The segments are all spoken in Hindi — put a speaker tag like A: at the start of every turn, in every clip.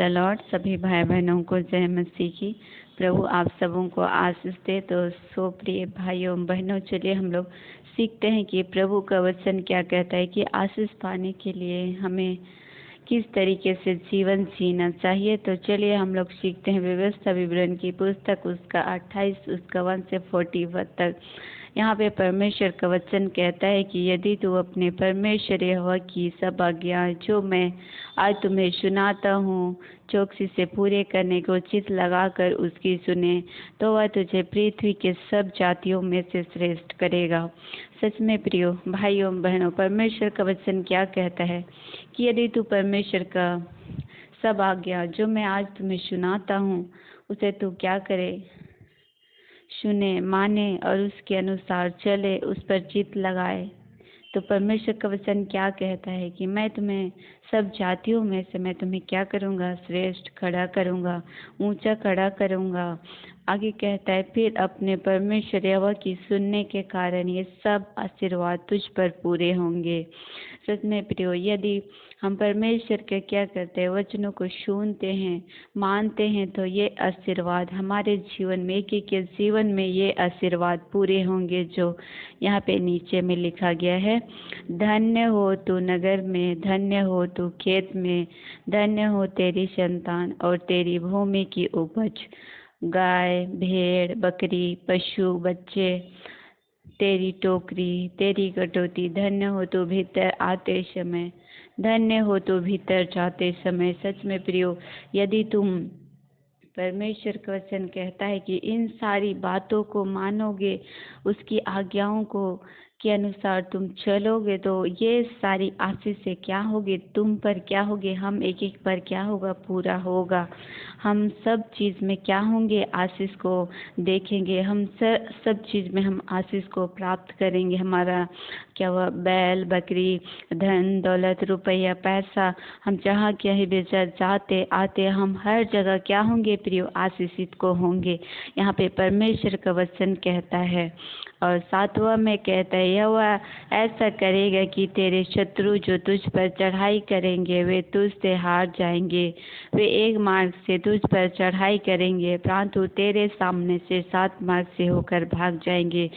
A: The Lord. सभी भाई बहनों को जय मसीह की। प्रभु आप सबों को आशीष दे। तो सो प्रिय भाइयों बहनों, चलिए हम लोग सीखते हैं कि प्रभु का वचन क्या कहता है कि आशीष पाने के लिए हमें किस तरीके से जीवन जीना चाहिए। तो चलिए हम लोग सीखते हैं व्यवस्था विवरण की पुस्तक उसका 28 उसका 1 से 41 तक। यहाँ पे परमेश्वर का वचन कहता है कि यदि तू अपने परमेश्वर यहोवा की सब आज्ञाएं जो मैं आज तुम्हें सुनाता हूँ चौकसी से पूरे करने को चित लगाकर उसकी सुने, तो वह तुझे पृथ्वी के सब जातियों में से श्रेष्ठ करेगा। सच में प्रियो भाइयों बहनों, परमेश्वर का वचन क्या कहता है कि यदि तू परमेश्वर का सब आज्ञा जो मैं आज तुम्हें सुनाता हूँ उसे तू क्या करे, सुने, माने और उसके अनुसार चले, उस पर चित्त लगाए। तो परमेश्वर का वचन क्या कहता है कि मैं तुम्हें सब जातियों में से मैं तुम्हें क्या करूँगा, श्रेष्ठ खड़ा करूँगा, ऊंचा खड़ा करूँगा। आगे कहता है फिर अपने परमेश्वर यहोवा की सुनने के कारण ये सब आशीर्वाद तुझ पर पूरे होंगे। सच में प्रियो, यदि हम परमेश्वर के क्या करते हैं, वचनों को सुनते हैं, मानते हैं, तो ये आशीर्वाद हमारे जीवन में, एक एक के जीवन में ये आशीर्वाद पूरे होंगे जो यहाँ पे नीचे में लिखा गया है। धन्य हो तू नगर में, धन्य हो तू खेत में, धन्य हो तेरी संतान और तेरी भूमि की उपज, गाय भेड़ बकरी पशु बच्चे, तेरी टोकरी तेरी कटोती। धन्य हो तो भीतर आते समय, धन्य हो तो भीतर जाते समय। सच में प्रियो, यदि तुम परमेश्वर का वचन कहता है कि इन सारी बातों को मानोगे, उसकी आज्ञाओं को के अनुसार तुम चलोगे, तो ये सारी आशीषें क्या होगी तुम पर, क्या होगी हम एक एक पर क्या होगा, पूरा होगा। हम सब चीज़ में क्या होंगे, आशीष को देखेंगे। हम सब चीज़ में हम आशीष को प्राप्त करेंगे। हमारा क्या हुआ, बैल बकरी धन दौलत रुपया पैसा, हम जहाँ कहीं भी जाते आते हम हर जगह क्या होंगे प्रियो, आशीषित को होंगे। यहाँ पे परमेश्वर का वचन कहता है। और 7वां में कहता है यहोवा ऐसा करेगा कि तेरे शत्रु जो तुझ पर चढ़ाई करेंगे वे तुझ से हार जाएंगे। वे एक मार्ग से तुझ पर चढ़ाई करेंगे परंतु तेरे सामने से 7 मार्ग से होकर भाग जाएंगे।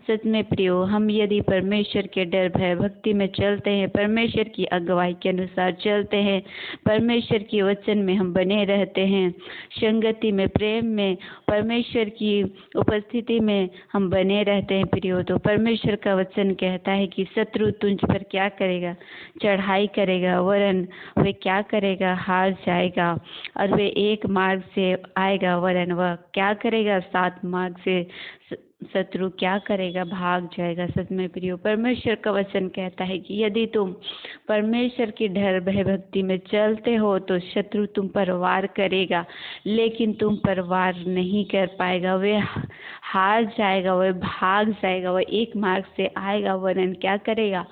A: सच में प्रियो, हम यदि परमेश्वर के डर भय भक्ति में चलते हैं, परमेश्वर की अगुवाई के अनुसार चलते हैं, परमेश्वर की वचन में हम बने रहते हैं, संगति में प्रेम में परमेश्वर की उपस्थिति में हम बने रहते हैं प्रियो, तो परमेश्वर का वचन कहता है कि शत्रु तुझ पर क्या करेगा, चढ़ाई करेगा, वरन वे क्या करेगा, हार जाएगा। और वे एक मार्ग से आएगा वरन वह क्या करेगा, 7 मार्ग से शत्रु क्या करेगा, भाग जाएगा। सच में प्रियो, परमेश्वर का वचन कहता है कि यदि तुम परमेश्वर की डर भय भक्ति में चलते हो तो शत्रु तुम पर वार करेगा, लेकिन तुम पर वार नहीं कर पाएगा। वे हार जाएगा, वह भाग जाएगा, वह एक मार्ग से आएगा वरन क्या करेगा,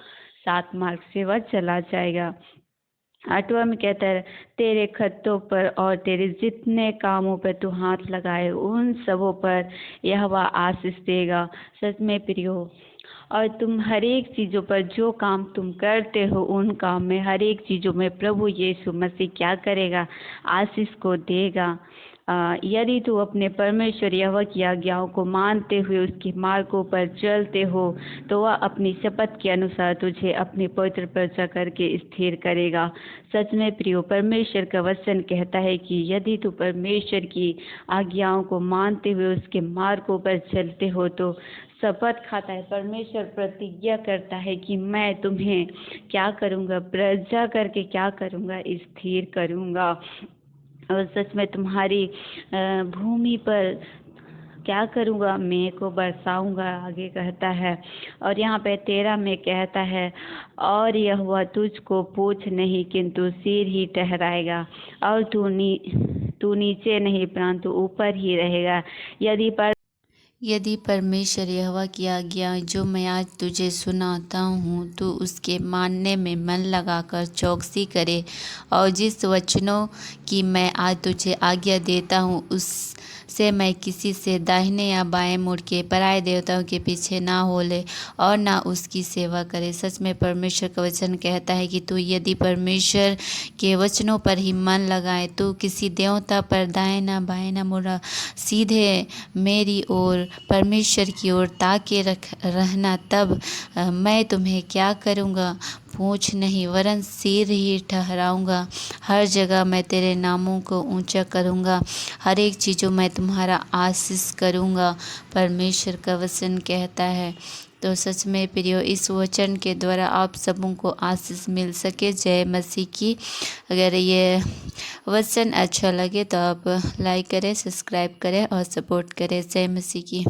A: 7 मार्ग से वह चला जाएगा। 8वां में कहता है तेरे खत्तों पर और तेरे जितने कामों पर तू हाथ लगाए उन सबों पर यहोवा आशीष देगा। सच में प्रियो, और तुम हर एक चीज़ों पर जो काम तुम करते हो उन काम में हर एक चीज़ों में प्रभु यीशु मसीह क्या करेगा, आशीष को देगा। यदि तू अपने परमेश्वर यहोवा की आज्ञाओं को मानते हुए उसके मार्गों पर चलते हो तो वह अपनी शपथ के अनुसार तुझे अपनी पवित्र प्रजा करके स्थिर करेगा। सच में प्रियो, परमेश्वर का वचन कहता है कि यदि तू परमेश्वर की आज्ञाओं को मानते हुए उसके मार्गों पर चलते हो तो शपथ खाता है, परमेश्वर प्रतिज्ञा करता है कि मैं तुम्हें क्या करूँगा, प्रजा करके क्या करूँगा, स्थिर करूँगा। और सच में तुम्हारी भूमि पर क्या करूँगा, मैं को बरसाऊँगा, आगे कहता है। और यहाँ पे 13 में कहता है और यहोवा तुझको पूछ नहीं किंतु सिर ही ठहराएगा और तू नीचे नहीं परंतु ऊपर ही रहेगा। यदि परमेश्वर यहोवा की आज्ञा जो मैं आज तुझे सुनाता हूँ तू उसके मानने में मन लगाकर चौकसी करे और जिस वचनों की मैं आज तुझे आज्ञा देता हूँ उससे मैं किसी से दाहिने या बाएं मुड़ के पराये देवताओं के पीछे ना हो ले और ना उसकी सेवा करे। सच में परमेश्वर का वचन कहता है कि तू यदि परमेश्वर के वचनों पर ही मन लगाए, तू किसी देवता पर दाएं ना बाएं ना मुड़ा, सीधे मेरी ओर परमेश्वर की ओर ताके रहना, तब मैं तुम्हें क्या करूँगा? पूँछ नहीं वरन सिर ही ठहराऊँगा। हर जगह मैं तेरे नामों को ऊंचा करूँगा, हर एक चीज़ों में तुम्हारा आशीष करूँगा, परमेश्वर का वचन कहता है। तो सच में प्रियो, इस वचन के द्वारा आप सबों को आशीष मिल सके। जय मसीह की। अगर ये वचन अच्छा लगे तो आप लाइक करें, सब्सक्राइब करें और सपोर्ट करें। जय मसीह की।